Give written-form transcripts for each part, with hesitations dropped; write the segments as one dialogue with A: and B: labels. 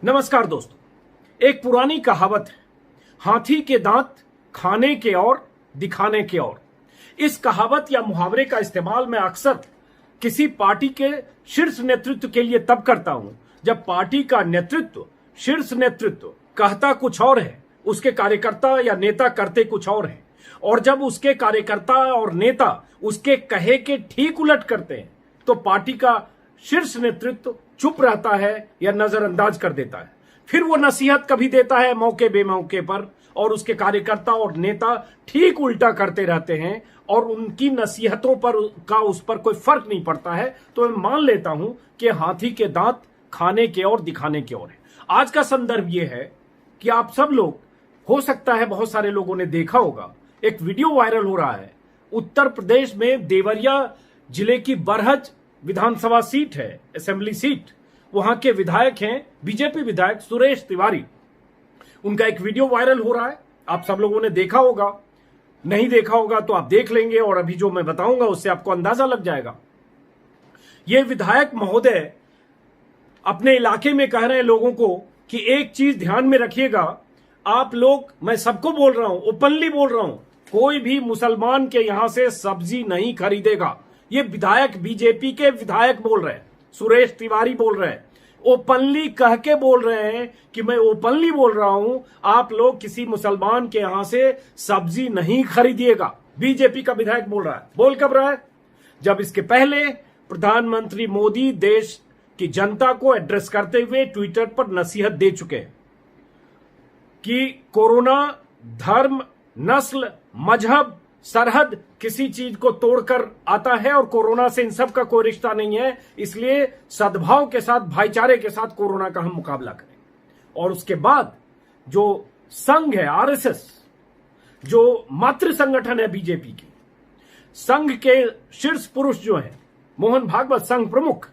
A: नमस्कार दोस्तों। एक पुरानी कहावत है, हाथी के दांत खाने के और दिखाने के और। इस कहावत या मुहावरे का इस्तेमाल मैं अक्सर किसी पार्टी के शीर्ष नेतृत्व के लिए तब करता हूं जब पार्टी का नेतृत्व, शीर्ष नेतृत्व कहता कुछ और है, उसके कार्यकर्ता या नेता करते कुछ और है, और जब उसके कार्यकर्ता और नेता उसके कहे के ठीक उलट करते हैं तो पार्टी का शीर्ष नेतृत्व चुप रहता है या नजरअंदाज कर देता है। फिर वो नसीहत कभी देता है मौके बेमौके पर, और उसके कार्यकर्ता और नेता ठीक उल्टा करते रहते हैं और उनकी नसीहतों पर का उस पर कोई फर्क नहीं पड़ता है। तो मैं मान लेता हूं कि हाथी के दांत खाने के और दिखाने के और है। आज का संदर्भ यह है कि आप सब लोग, हो सकता है बहुत सारे लोगों ने देखा होगा, एक वीडियो वायरल हो रहा है। उत्तर प्रदेश में देवरिया जिले की बरहज विधानसभा सीट है, असेंबली सीट। वहां के विधायक हैं बीजेपी विधायक सुरेश तिवारी। उनका एक वीडियो वायरल हो रहा है, आप सब लोगों ने देखा होगा। नहीं देखा होगा तो आप देख लेंगे और अभी जो मैं बताऊंगा उससे आपको अंदाजा लग जाएगा। ये विधायक महोदय अपने इलाके में कह रहे हैं लोगों को कि एक चीज ध्यान में रखिएगा, आप लोग, मैं सबको बोल रहा हूं, ओपनली बोल रहा हूं, कोई भी मुसलमान के यहां से सब्जी नहीं खरीदेगा। ये विधायक, बीजेपी के विधायक बोल रहे हैं, सुरेश तिवारी बोल रहे हैं, ओपनली कह के बोल रहे हैं कि मैं ओपनली बोल रहा हूं, आप लोग किसी मुसलमान के यहां से सब्जी नहीं खरीदिएगा। बीजेपी का विधायक बोल रहा है। बोल कब रहा है? जब इसके पहले प्रधानमंत्री मोदी देश की जनता को एड्रेस करते हुए ट्विटर पर नसीहत दे चुके हैं कि कोरोना धर्म, नस्ल, मजहब, सरहद किसी चीज को तोड़कर आता है और कोरोना से इन सब का कोई रिश्ता नहीं है। इसलिए सद्भाव के साथ, भाईचारे के साथ कोरोना का हम मुकाबला करें। और उसके बाद जो संघ है, आरएसएस, जो मातृ संगठन है बीजेपी की, संघ के शीर्ष पुरुष जो है मोहन भागवत, संघ प्रमुख,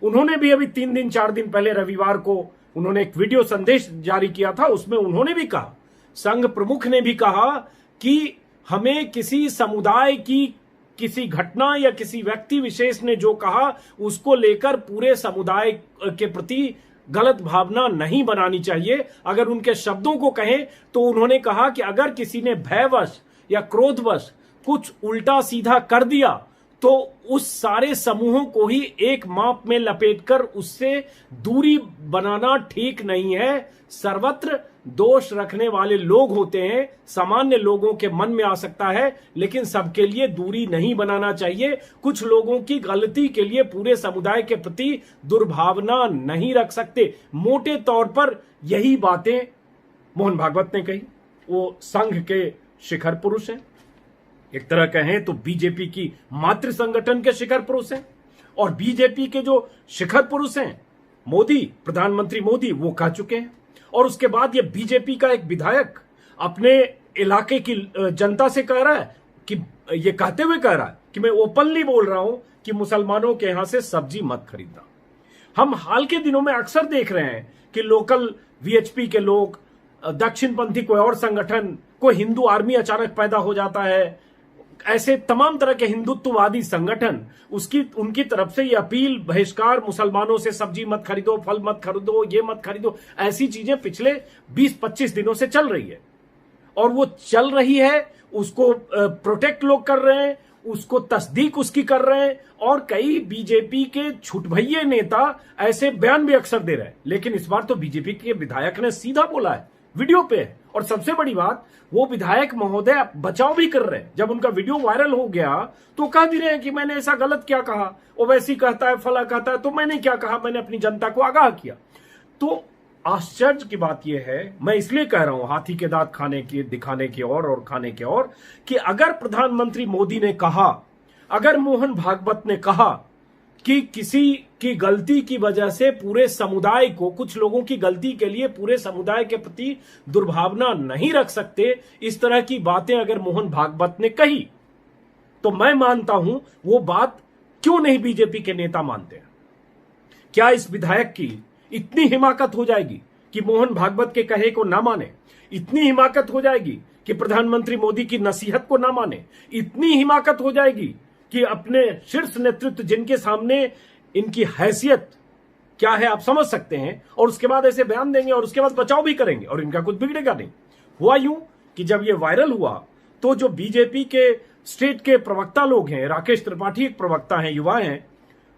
A: उन्होंने भी अभी 3 दिन 4 दिन पहले रविवार को उन्होंने एक वीडियो संदेश जारी किया था। उसमें उन्होंने भी कहा, संघ प्रमुख ने भी कहा कि हमें किसी समुदाय की किसी घटना या किसी व्यक्ति विशेष ने जो कहा उसको लेकर पूरे समुदाय के प्रति गलत भावना नहीं बनानी चाहिए। अगर उनके शब्दों को कहें तो उन्होंने कहा कि अगर किसी ने भयवश या क्रोधवश कुछ उल्टा सीधा कर दिया तो उस सारे समूहों को ही एक माप में लपेटकर उससे दूरी बनाना ठीक नहीं है। सर्वत्र दोष रखने वाले लोग होते हैं, सामान्य लोगों के मन में आ सकता है, लेकिन सबके लिए दूरी नहीं बनाना चाहिए। कुछ लोगों की गलती के लिए पूरे समुदाय के प्रति दुर्भावना नहीं रख सकते। मोटे तौर पर यही बातें मोहन भागवत ने कही। वो संघ के शिखर पुरुष हैं, एक तरह कहें तो बीजेपी की मातृ संगठन के शिखर पुरुष हैं। और बीजेपी के जो शिखर पुरुष हैं मोदी, प्रधानमंत्री मोदी, वो कह चुके हैं। और उसके बाद ये बीजेपी का एक विधायक अपने इलाके की जनता से कह रहा है कि, ये कहते हुए कह रहा है कि मैं ओपनली बोल रहा हूं कि मुसलमानों के यहां से सब्जी मत खरीदना। हम हाल के दिनों में अक्सर देख रहे हैं कि लोकल वीएचपी के लोग, दक्षिणपंथी कोई और संगठन, कोई हिंदू आर्मी अचानक पैदा हो जाता है, ऐसे तमाम तरह के हिंदुत्ववादी संगठन उनकी तरफ से ये अपील, बहिष्कार, मुसलमानों से सब्जी मत खरीदो, फल मत खरीदो, ये मत खरीदो, ऐसी चीजें पिछले 20-25 दिनों से चल रही है। और वो चल रही है, उसको प्रोटेक्ट लोग कर रहे हैं, उसको तस्दीक उसकी कर रहे हैं, और कई बीजेपी के छुटभइये नेता ऐसे बयान भी अक्सर दे रहे हैं। लेकिन इस बार तो बीजेपी के विधायक ने सीधा बोला है, वीडियो पे है। और सबसे बड़ी बात, वो विधायक महोदय बचाव भी कर रहे हैं। जब उनका वीडियो वायरल हो गया तो कह भी रहे हैं कि मैंने ऐसा गलत क्या कहा, ओवैसी कहता है, फला कहता है, तो मैंने क्या कहा, मैंने अपनी जनता को आगाह किया। तो आश्चर्य की बात यह है, मैं इसलिए कह रहा हूं हाथी के दांत खाने के, दिखाने के और खाने के और, कि अगर प्रधानमंत्री मोदी ने कहा, अगर मोहन भागवत ने कहा कि किसी की गलती की वजह से पूरे समुदाय को, कुछ लोगों की गलती के लिए पूरे समुदाय के प्रति दुर्भावना नहीं रख सकते, इस तरह की बातें अगर मोहन भागवत ने कही, तो मैं मानता हूं वो बात क्यों नहीं बीजेपी के नेता मानते हैं। क्या इस विधायक की इतनी हिमाकत हो जाएगी कि मोहन भागवत के कहे को ना माने? इतनी हिमाकत हो जाएगी कि प्रधानमंत्री मोदी की नसीहत को ना माने? इतनी हिमाकत हो जाएगी कि अपने शीर्ष नेतृत्व, जिनके सामने इनकी हैसियत क्या है आप समझ सकते हैं, और उसके बाद ऐसे बयान देंगे और उसके बाद बचाव भी करेंगे और इनका कुछ बिगड़ेगा नहीं। हुआ यूं कि जब ये वायरल हुआ तो जो बीजेपी के स्टेट के प्रवक्ता लोग हैं, राकेश त्रिपाठी एक प्रवक्ता हैं, युवा हैं,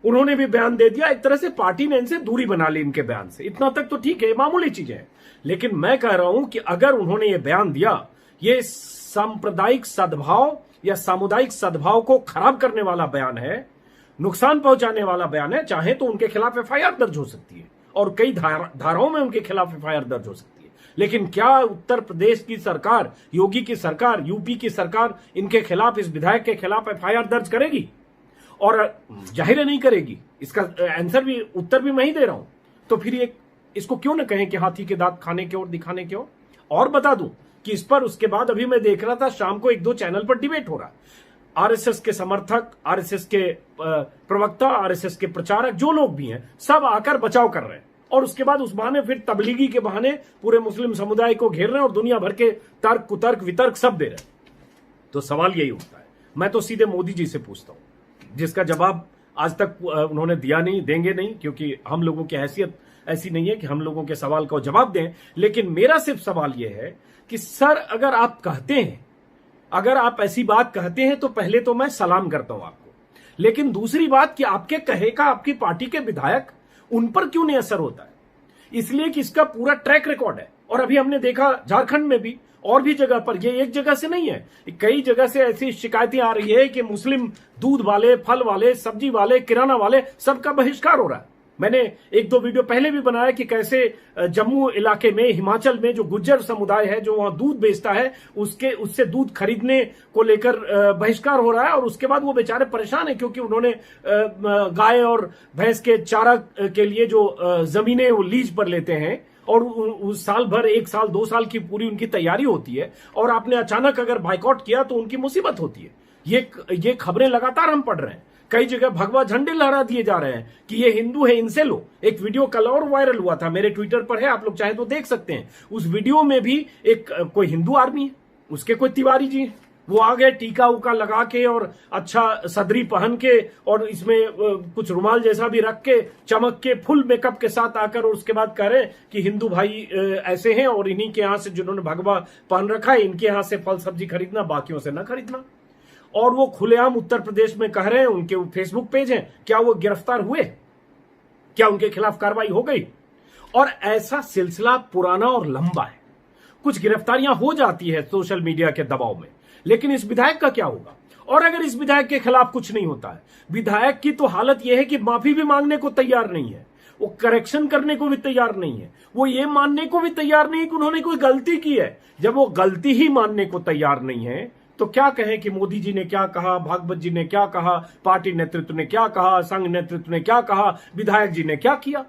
A: उन्होंने भी बयान दे दिया। एक तरह से पार्टी ने इनसे दूरी बना ली इनके बयान से। इतना तक तो ठीक है, मामूली चीजें हैं, लेकिन मैं कह रहा हूं कि अगर उन्होंने ये बयान दिया, ये सांप्रदायिक सद्भाव या सामुदायिक सद्भाव को खराब करने वाला बयान है, नुकसान पहुंचाने वाला बयान है, चाहे तो उनके खिलाफ एफआईआर दर्ज हो सकती है और कई धाराओं में उनके खिलाफ एफआईआर दर्ज हो सकती है। लेकिन क्या उत्तर प्रदेश की सरकार, योगी की सरकार, यूपी की सरकार इनके खिलाफ, इस विधायक के खिलाफ एफआईआर दर्ज करेगी? और जाहिर नहीं करेगी। इसका आंसर भी, उत्तर भी मैं ही दे रहा हूं। तो फिर ये इसको क्यों न कहें कि हाथी के दांत खाने की ओर दिखाने की ओर। और बता दूं कि इस पर उसके बाद अभी मैं देख रहा था शाम को 1-2 चैनल पर डिबेट हो रहा है। आरएसएस के समर्थक, आरएसएस के प्रवक्ता, आरएसएस के प्रचारक, जो लोग भी हैं, सब आकर बचाव कर रहे हैं और उसके बाद उस बहाने फिर तबलीगी के बहाने पूरे मुस्लिम समुदाय को घेर रहे हैं और दुनिया भर के तर्क, कुतर्क, वितर्क सब दे रहे हैं। तो सवाल यही उठता है, मैं तो सीधे मोदी जी से पूछता हूं, जिसका जवाब आज तक उन्होंने दिया नहीं, देंगे नहीं, क्योंकि हम लोगों की हैसियत ऐसी नहीं है कि हम लोगों के सवाल का जवाब दें। लेकिन मेरा सिर्फ सवाल यह है कि सर, अगर आप कहते हैं, अगर आप ऐसी बात कहते हैं तो पहले तो मैं सलाम करता हूं आपको, लेकिन दूसरी बात कि आपके कहे का आपकी पार्टी के विधायक, उन पर क्यों नहीं असर होता है? इसलिए कि इसका पूरा ट्रैक रिकॉर्ड है और अभी हमने देखा झारखंड में भी और भी जगह पर, ये एक जगह से नहीं है, कई जगह से ऐसी शिकायतें आ रही है कि मुस्लिम दूध वाले, फल वाले, सब्जी वाले, किराना वाले, सबका बहिष्कार हो रहा है। मैंने 1-2 वीडियो पहले भी बनाया कि कैसे जम्मू इलाके में, हिमाचल में जो गुज्जर समुदाय है जो वहां दूध बेचता है, उससे दूध खरीदने को लेकर बहिष्कार हो रहा है और उसके बाद वो बेचारे परेशान है क्योंकि उन्होंने गाय और भैंस के चारा के लिए जो जमीनें वो लीज पर लेते हैं और उस साल भर, 1 साल 2 साल की पूरी उनकी तैयारी होती है और आपने अचानक अगर बाइकआउट किया तो उनकी मुसीबत होती है। ये खबरें लगातार हम पढ़ रहे हैं। कई जगह भगवा झंडे लहरा दिए जा रहे हैं कि ये हिंदू है, इनसे लो। एक वीडियो कल और वायरल हुआ था, मेरे ट्विटर पर है, आप लोग चाहे तो देख सकते हैं। उस वीडियो में भी एक कोई हिंदू आर्मी है, उसके कोई तिवारी जी हैं, वो आ गए टीका उका लगा के और अच्छा सदरी पहन के और इसमें कुछ रुमाल जैसा भी रख के, चमक के, फुल मेकअप के साथ आकर, और उसके बाद कह रहे हैं कि हिंदू भाई ऐसे हैं और इन्हीं के यहां से, जिन्होंने भगवा पहन रखा है, इनके यहां से फल सब्जी खरीदना, बाकियों से ना खरीदना। और वो खुलेआम उत्तर प्रदेश में कह रहे हैं, उनके फेसबुक पेज हैं, क्या वो गिरफ्तार हुए? क्या उनके खिलाफ कार्रवाई हो गई? और ऐसा सिलसिला पुराना और लंबा है। कुछ गिरफ्तारियां हो जाती है सोशल मीडिया के दबाव में, लेकिन इस विधायक का क्या होगा? और अगर इस विधायक के खिलाफ कुछ नहीं होता है, विधायक की तो हालत यह है कि माफी भी मांगने को तैयार नहीं है, वो करेक्शन करने को भी तैयार नहीं है, वो ये मानने को भी तैयार नहीं कि उन्होंने कोई गलती की है। जब वो गलती ही मानने को तैयार नहीं है तो क्या कहें कि मोदी जी ने क्या कहा, भागवत जी ने क्या कहा, पार्टी नेतृत्व ने क्या कहा, संघ नेतृत्व ने क्या कहा, विधायक जी ने क्या किया?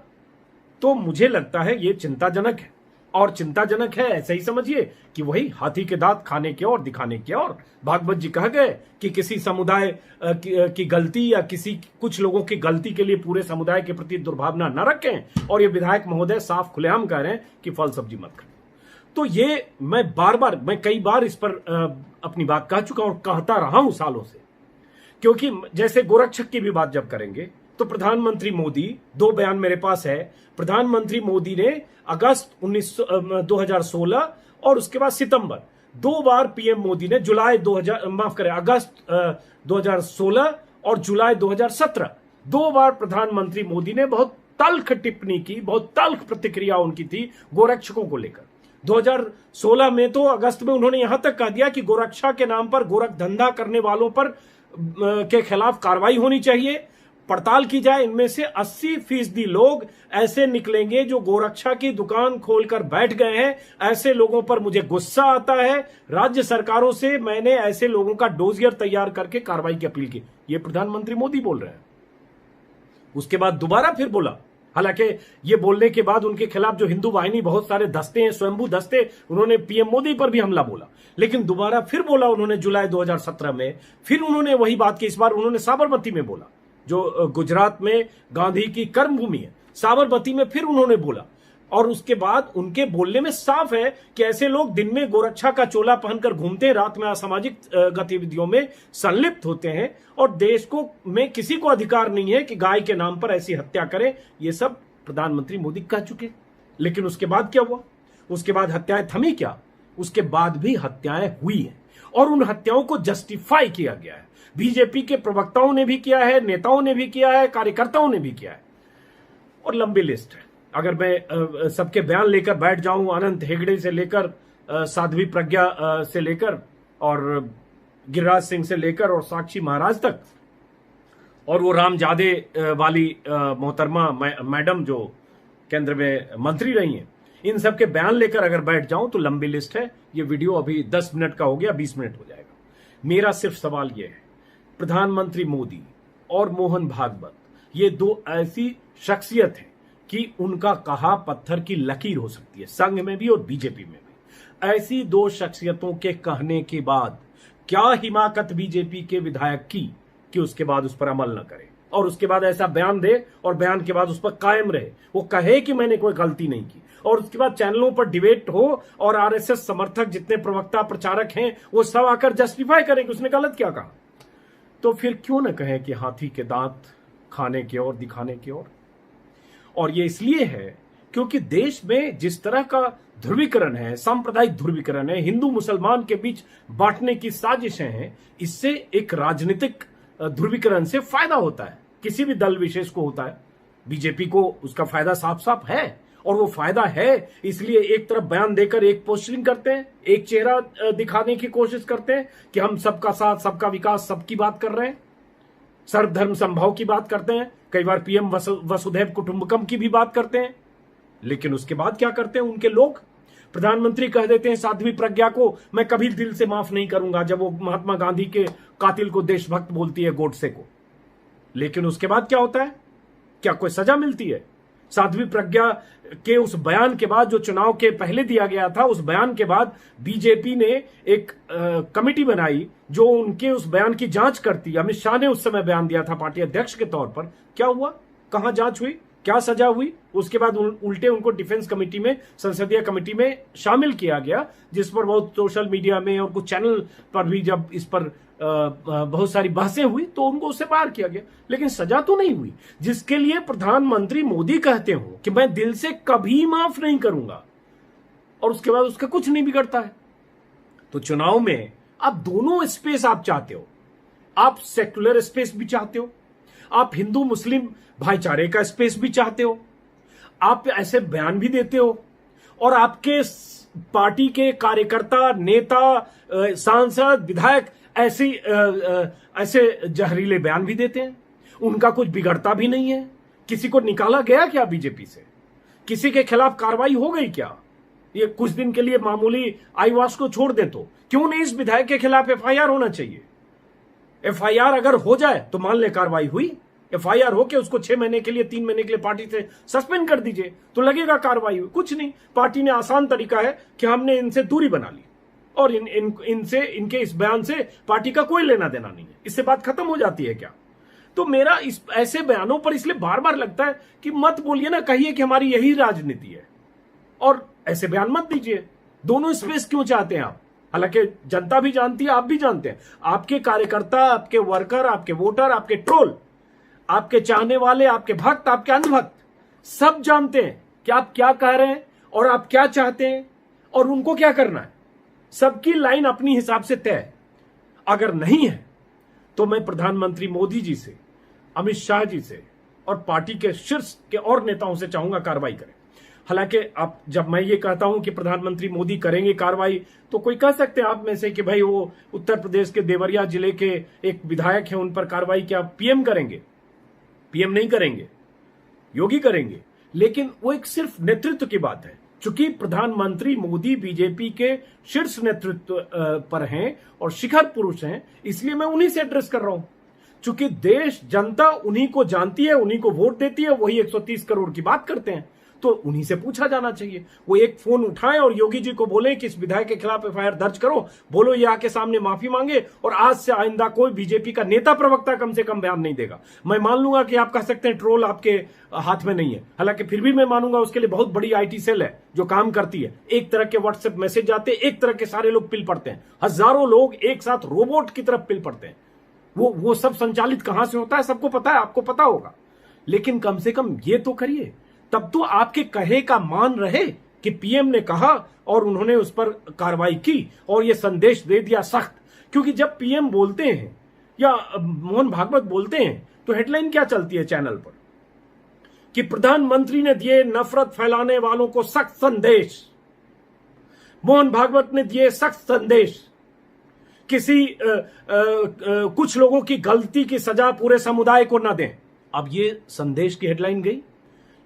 A: तो मुझे लगता है ये चिंताजनक है। और चिंताजनक है ऐसे ही समझिए कि वही हाथी के दांत खाने के और दिखाने के और। भागवत जी कह गए कि किसी समुदाय की गलती या कुछ लोगों की गलती के लिए पूरे समुदाय के प्रति दुर्भावना न रखें, और ये विधायक महोदय साफ खुलेआम कह रहे हैं कि फल सब्जी मत खाएं। तो ये मैं कई बार इस पर अपनी बात कह चुका और कहता रहा हूं सालों से, क्योंकि जैसे गोरक्षक की भी बात जब करेंगे तो प्रधानमंत्री मोदी, 2 बयान मेरे पास है, प्रधानमंत्री मोदी ने अगस्त 2016 और उसके बाद सितंबर, 2 बार पीएम मोदी ने अगस्त 2016 और जुलाई 2017, 2 बार प्रधानमंत्री मोदी ने बहुत तल्ख टिप्पणी की, बहुत तल्ख प्रतिक्रिया उनकी थी गोरक्षकों को लेकर। 2016 में तो अगस्त में उन्होंने यहां तक कह दिया कि गोरक्षा के नाम पर, गोरख धंधा करने वालों पर के खिलाफ कार्रवाई होनी चाहिए, पड़ताल की जाए। इनमें से 80% लोग ऐसे निकलेंगे जो गोरक्षा की दुकान खोलकर बैठ गए हैं। ऐसे लोगों पर मुझे गुस्सा आता है। राज्य सरकारों से मैंने ऐसे लोगों का डोजियर तैयार करके कार्रवाई की अपील की। ये प्रधानमंत्री मोदी बोल रहे हैं। उसके बाद दोबारा फिर बोला, हालांकि ये बोलने के बाद उनके खिलाफ जो हिंदू वाहिनी बहुत सारे दस्ते हैं, स्वयंभू दस्ते, उन्होंने पीएम मोदी पर भी हमला बोला। लेकिन दोबारा फिर बोला उन्होंने जुलाई 2017 में, फिर उन्होंने वही बात की। इस बार उन्होंने साबरमती में बोला, जो गुजरात में गांधी की कर्मभूमि है, साबरमती में फिर उन्होंने बोला। और उसके बाद उनके बोलने में साफ है कि ऐसे लोग दिन में गोरक्षा का चोला पहनकर घूमते हैं, रात में असामाजिक गतिविधियों में संलिप्त होते हैं और देश में किसी को अधिकार नहीं है कि गाय के नाम पर ऐसी हत्या करें। ये सब प्रधानमंत्री मोदी कह चुके। लेकिन उसके बाद क्या हुआ? उसके बाद हत्याएं थमी क्या? उसके बाद भी हत्याएं हुई हैं और उन हत्याओं को जस्टिफाई किया गया है। बीजेपी के प्रवक्ताओं ने भी किया है, नेताओं ने भी किया है, कार्यकर्ताओं ने भी किया है और लंबी लिस्ट है। अगर मैं सबके बयान लेकर बैठ जाऊं, अनंत हेगड़े से लेकर साध्वी प्रज्ञा से लेकर और गिरिराज सिंह से लेकर और साक्षी महाराज तक और वो राम जादे वाली मोहतरमा मैडम जो केंद्र में मंत्री रही हैं, इन सब के बयान लेकर अगर बैठ जाऊं तो लंबी लिस्ट है। ये वीडियो अभी 10 मिनट का हो गया, 20 मिनट हो जाएगा। मेरा सिर्फ सवाल यह है, प्रधानमंत्री मोदी और मोहन भागवत ये दो ऐसी शख्सियत हैं कि उनका कहा पत्थर की लकीर हो सकती है, संघ में भी और बीजेपी में भी। ऐसी दो शख्सियतों के कहने के बाद क्या हिमाकत बीजेपी के विधायक की कि उसके बाद उस पर अमल न करे और उसके बाद ऐसा बयान दे और बयान के बाद उस पर कायम रहे, वो कहे कि मैंने कोई गलती नहीं की और उसके बाद चैनलों पर डिबेट हो और आरएसएस समर्थक जितने प्रवक्ता प्रचारक हैं वो सब आकर जस्टिफाई करें कि उसने गलत क्या कहा। तो फिर क्यों न कहें कि हाथी के दांत खाने की ओर दिखाने की ओर। और ये इसलिए है क्योंकि देश में जिस तरह का ध्रुवीकरण है, सांप्रदायिक ध्रुवीकरण है, हिंदू मुसलमान के बीच बांटने की साजिशें हैं, इससे एक राजनीतिक ध्रुवीकरण से फायदा होता है, किसी भी दल विशेष को होता है। बीजेपी को उसका फायदा साफ साफ है और वो फायदा है इसलिए एक तरफ बयान देकर एक पोस्टरिंग करते हैं, एक चेहरा दिखाने की कोशिश करते हैं कि हम सबका साथ, सबका विकास, सबकी बात कर रहे हैं, सर्वधर्म समभाव की बात करते हैं, कई बार पीएम वसुधैव कुटुंबकम की भी बात करते हैं। लेकिन उसके बाद क्या करते हैं उनके लोग? प्रधानमंत्री कह देते हैं साध्वी प्रज्ञा को, मैं कभी दिल से माफ नहीं करूंगा, जब वो महात्मा गांधी के कातिल को देशभक्त बोलती है, गोडसे को। लेकिन उसके बाद क्या होता है? क्या कोई सजा मिलती है? साध्वी प्रज्ञा के उस बयान के बाद जो चुनाव के पहले दिया गया था, उस बयान के बाद बीजेपी ने एक कमेटी बनाई जो उनके उस बयान की जांच करती। अमित शाह ने उस समय बयान दिया था पार्टी अध्यक्ष के तौर पर। क्या हुआ? कहां जांच हुई? क्या सजा हुई? उसके बाद उल्टे उनको डिफेंस कमेटी में, संसदीय कमेटी में शामिल किया गया, जिस पर बहुत सोशल मीडिया में और कुछ चैनल पर भी जब इस पर बहुत सारी बहसें हुई तो उनको उससे बाहर किया गया। लेकिन सजा तो नहीं हुई, जिसके लिए प्रधानमंत्री मोदी कहते हो कि मैं दिल से कभी माफ नहीं करूंगा और उसके बाद उसका कुछ नहीं बिगड़ता है। तो चुनाव में आप दोनों स्पेस आप चाहते हो, आप सेक्युलर स्पेस भी चाहते हो, आप हिंदू मुस्लिम भाईचारे का स्पेस भी चाहते हो, आप ऐसे बयान भी देते हो और आपके पार्टी के कार्यकर्ता, नेता, सांसद, विधायक ऐसे जहरीले बयान भी देते हैं। उनका कुछ बिगड़ता भी नहीं है। किसी को निकाला गया क्या बीजेपी से? किसी के खिलाफ कार्रवाई हो गई क्या? ये कुछ दिन के लिए मामूली आईवास को छोड़ दें तो क्यों नहीं इस विधायक के खिलाफ एफआईआर होना चाहिए? एफआईआर अगर हो जाए तो मान ले कार्रवाई हुई, एफआईआर हो के उसको 6 महीने के लिए, 3 महीने के लिए पार्टी से सस्पेंड कर दीजिए तो लगेगा कार्रवाई हुई। कुछ नहीं, पार्टी ने आसान तरीका है कि हमने इनसे दूरी बना ली और इनसे, इनके इस बयान से पार्टी का कोई लेना देना नहीं है, इससे बात खत्म हो जाती है क्या? तो मेरा इस ऐसे बयानों पर इसलिए बार बार लगता है कि मत बोलिए ना, कहिए कि हमारी यही राजनीति है और ऐसे बयान मत दीजिए। दोनों स्पेस क्यों चाहते हैं आप? हालांकि जनता भी जानती है, आप भी जानते हैं, आपके कार्यकर्ता, आपके वर्कर, आपके वोटर, आपके ट्रोल, आपके चाहने वाले, आपके भक्त, आपके अंधभक्त सब जानते हैं कि आप क्या कह रहे हैं और आप क्या चाहते हैं और उनको क्या करना है। सबकी लाइन अपनी हिसाब से तय है। अगर नहीं है तो मैं प्रधानमंत्री मोदी जी से, अमित शाह जी से और पार्टी के शीर्ष के और नेताओं से चाहूंगा कार्रवाई करें। हालांकि आप, जब मैं ये कहता हूं कि प्रधानमंत्री मोदी करेंगे कार्रवाई, तो कोई कह सकते हैं आप में से कि भाई वो उत्तर प्रदेश के देवरिया जिले के एक विधायक हैं, उन पर कार्रवाई क्या पीएम करेंगे? पीएम नहीं करेंगे, योगी करेंगे। लेकिन वो एक सिर्फ नेतृत्व की बात है। चूंकि प्रधानमंत्री मोदी बीजेपी के शीर्ष नेतृत्व पर हैं और शिखर पुरुष हैं, इसलिए मैं उन्हीं से एड्रेस कर रहा हूं। चूंकि देश, जनता उन्हीं को जानती है, उन्हीं को वोट देती है, वही 130 करोड़ की बात करते हैं, तो उन्हीं से पूछा जाना चाहिए। वो एक फोन उठाएं और योगी जी को बोले कि इस विधायक के खिलाफ एफआईआर दर्ज करो, बोलो ये आके सामने माफी मांगे और आज से आइंदा कोई बीजेपी का नेता प्रवक्ता कम से कम बयान नहीं देगा। मैं मान लूंगा कि आप कह सकते हैं ट्रोल आपके हाथ में नहीं है, हालांकि फिर भी मैं मानूंगा उसके लिए बहुत बड़ी आईटी सेल है जो काम करती है। एक तरह के व्हाट्सएप मैसेज आते हैं, एक तरह के सारे लोग पिल पड़ते हैं, हजारों लोग एक साथ रोबोट की तरफ पिल पड़ते हैं। वो सब संचालित कहां से होता है सबको पता है, आपको पता होगा। लेकिन कम से कम ये तो करिए तब तो आपके कहे का मान रहे कि पीएम ने कहा और उन्होंने उस पर कार्रवाई की और यह संदेश दे दिया सख्त। क्योंकि जब पीएम बोलते हैं या मोहन भागवत बोलते हैं तो हेडलाइन क्या चलती है चैनल पर कि प्रधानमंत्री ने दिए नफरत फैलाने वालों को सख्त संदेश, मोहन भागवत ने दिए सख्त संदेश, कुछ लोगों की गलती की सजा पूरे समुदाय को न दें। अब ये संदेश की हेडलाइन गई,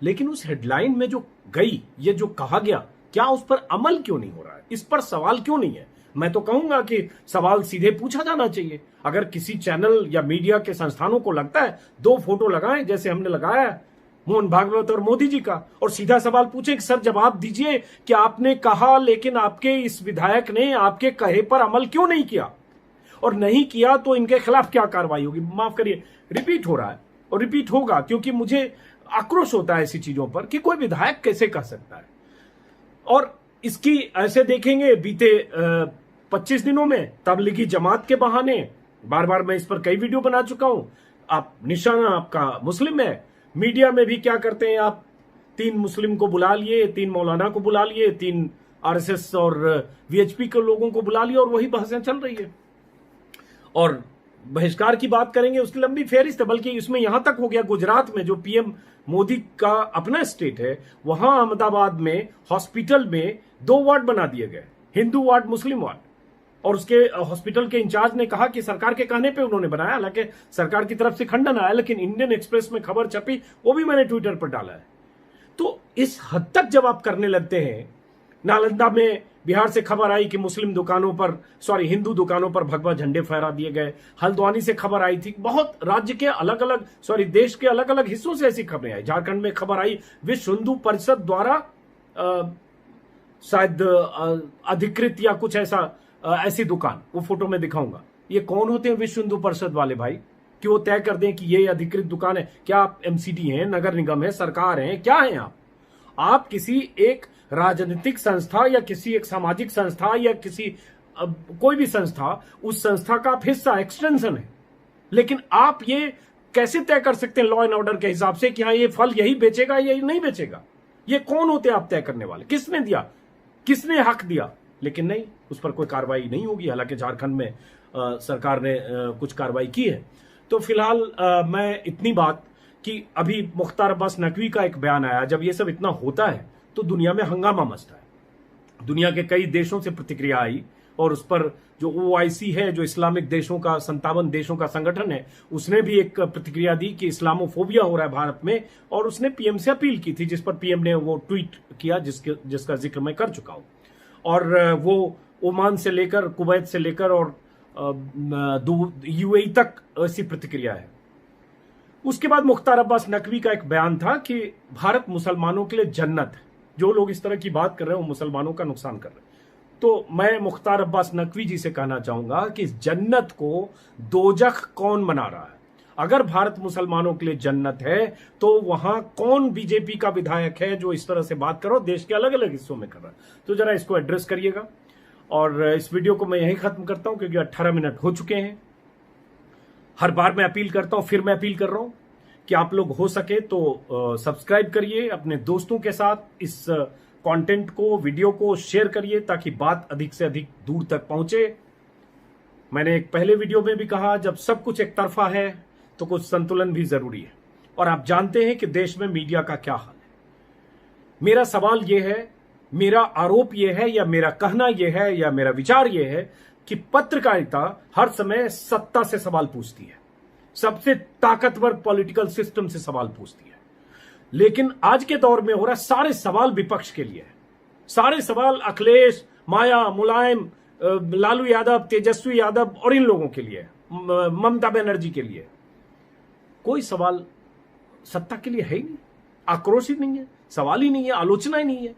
A: लेकिन उस हेडलाइन में जो गई, ये जो कहा गया, क्या उस पर अमल क्यों नहीं हो रहा है? इस पर सवाल क्यों नहीं है? मैं तो कहूंगा कि सवाल सीधे पूछा जाना चाहिए। अगर किसी चैनल या मीडिया के संस्थानों को लगता है 2 फोटो लगाएं जैसे हमने लगाया है मोहन भागवत और मोदी जी का, और सीधा सवाल पूछे कि सर जवाब दीजिए कि आपने कहा लेकिन आपके इस विधायक ने आपके कहे पर अमल क्यों नहीं किया, और नहीं किया तो इनके खिलाफ क्या कार्रवाई होगी। माफ करिए, रिपीट हो रहा है और रिपीट होगा, क्योंकि मुझे आक्रोश होता है ऐसी चीजों पर कि कोई विधायक कैसे कह सकता है। और इसकी ऐसे देखेंगे बीते 25 दिनों में तबलीगी जमात के बहाने, बार बार मैं इस पर कई वीडियो बना चुका हूं, आप निशाना आपका मुस्लिम है। मीडिया में भी क्या करते हैं आप, 3 मुस्लिम को बुला लिए, 3 मौलाना को बुला लिए, 3 आरएसएस और वीएचपी के लोगों को बुला लिया और वही बहसें चल रही है। और बहिष्कार की बात करेंगे, उसकी लंबी फेहरिस्त है। बल्कि इसमें यहां तक हो गया, गुजरात में जो पीएम मोदी का अपना स्टेट है, वहां अहमदाबाद में हॉस्पिटल में 2 वार्ड बना दिए गए, हिंदू वार्ड, मुस्लिम वार्ड। और उसके हॉस्पिटल के इंचार्ज ने कहा कि सरकार के कहने पे उन्होंने बनाया, हालांकि सरकार की तरफ से खंडन आया, लेकिन इंडियन एक्सप्रेस में खबर छपी, वो भी मैंने ट्विटर पर डाला है। तो इस हद तक जब आप करने लगते हैं, नालंदा में बिहार से खबर आई कि मुस्लिम दुकानों पर, हिंदू दुकानों पर भगवा झंडे फहरा दिए गए। हल्द्वानी से खबर आई थी, बहुत राज्य के अलग अलग, देश के अलग अलग हिस्सों से ऐसी खबरें आई। झारखंड में खबर आई विश्व हिंदू परिषद द्वारा शायद अधिकृत या कुछ ऐसा, ऐसी दुकान, वो फोटो में दिखाऊंगा। ये कौन होते हैं विश्व हिंदू परिषद वाले भाई कि वो तय कर दें कि ये अधिकृत दुकान है? क्या आप एमसीडी हैं, नगर निगम है, सरकार है, क्या है आप किसी एक राजनीतिक संस्था या किसी एक सामाजिक संस्था या किसी कोई भी संस्था, उस संस्था का आप हिस्सा, एक्सटेंशन है। लेकिन आप ये कैसे तय कर सकते हैं लॉ एंड ऑर्डर के हिसाब से कि हाँ ये फल यही बेचेगा, यही नहीं बेचेगा? ये कौन होते हैं आप तय करने वाले? किसने दिया, किसने हक दिया? लेकिन नहीं, उस पर कोई कार्रवाई नहीं होगी। हालांकि झारखंड में सरकार ने कुछ कार्रवाई की है। तो फिलहाल मैं इतनी बात कि अभी मुख्तार अब्बास नकवी का एक बयान आया। जब ये सब इतना होता है तो दुनिया में हंगामा मचता है। दुनिया के कई देशों से प्रतिक्रिया आई और उस पर जो OIC है, जो इस्लामिक देशों का 57 देशों का संगठन है, उसने भी एक प्रतिक्रिया दी कि इस्लामोफोबिया हो रहा है भारत में, और उसने पीएम से अपील की थी, जिस पर पीएम ने वो ट्वीट किया जिसका जिक्र मैं कर चुका हूं। और वो ओमान से लेकर, कुवैत से लेकर और UAE तक ऐसी प्रतिक्रिया है। उसके बाद मुख्तार अब्बास नकवी का एक बयान था कि भारत मुसलमानों के लिए जन्नत है। जो लोग इस तरह की बात कर रहे हैं वो मुसलमानों का नुकसान कर रहे हैं। तो मैं मुख्तार अब्बास नकवी जी से कहना चाहूंगा कि इस जन्नत को दोजख कौन बना रहा है? अगर भारत मुसलमानों के लिए जन्नत है तो वहां कौन बीजेपी का विधायक है जो इस तरह से बात करो, देश के अलग अलग हिस्सों में कर रहा है? तो जरा इसको एड्रेस करिएगा। और इस वीडियो को मैं यहीं खत्म करता हूं क्योंकि 18 मिनट हो चुके हैं। हर बार मैं अपील करता हूं, फिर मैं अपील कर रहा हूं कि आप लोग हो सके तो सब्सक्राइब करिए, अपने दोस्तों के साथ इस कंटेंट को, वीडियो को शेयर करिए ताकि बात अधिक से अधिक दूर तक पहुंचे। मैंने एक पहले वीडियो में भी कहा, जब सब कुछ एक तरफा है तो कुछ संतुलन भी जरूरी है। और आप जानते हैं कि देश में मीडिया का क्या हाल है। मेरा सवाल यह है, मेरा आरोप यह है, या मेरा कहना यह है, या मेरा विचार यह है कि पत्रकारिता हर समय सत्ता से सवाल पूछती है, सबसे ताकतवर पॉलिटिकल सिस्टम से सवाल पूछती है। लेकिन आज के दौर में हो रहा सारे सवाल विपक्ष के लिए है। सारे सवाल अखिलेश, माया, मुलायम, लालू यादव, तेजस्वी यादव और इन लोगों के लिए, ममता बनर्जी के लिए। कोई सवाल सत्ता के लिए है ही नहीं, आक्रोश ही नहीं है, सवाल ही नहीं है, आलोचना ही नहीं है।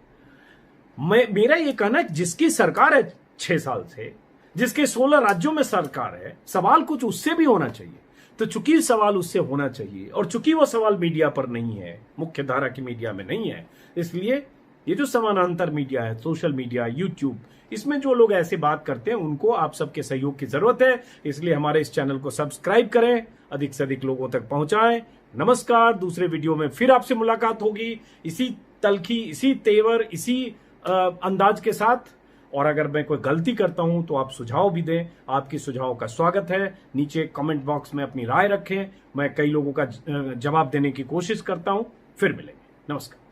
A: मेरा यह कहना है, जिसकी सरकार है 6 साल से, जिसके 16 राज्यों में सरकार है, सवाल कुछ उससे भी होना चाहिए। तो चूंकि सवाल उससे होना चाहिए और चूंकि वो सवाल मीडिया पर नहीं है, मुख्य धारा की मीडिया में नहीं है, इसलिए ये जो समानांतर मीडिया है, सोशल मीडिया, यूट्यूब, इसमें जो लोग ऐसे बात करते हैं उनको आप सबके सहयोग की जरूरत है। इसलिए हमारे इस चैनल को सब्सक्राइब करें, अधिक से अधिक लोगों तक पहुंचाएं, नमस्कार। दूसरे वीडियो में फिर आपसे मुलाकात होगी, इसी तलखी, इसी तेवर, इसी अंदाज के साथ। और अगर मैं कोई गलती करता हूं तो आप सुझाव भी दें, आपकी सुझाव का स्वागत है। नीचे कमेंट बॉक्स में अपनी राय रखें, मैं कई लोगों का जवाब देने की कोशिश करता हूं। फिर मिलेंगे, नमस्कार।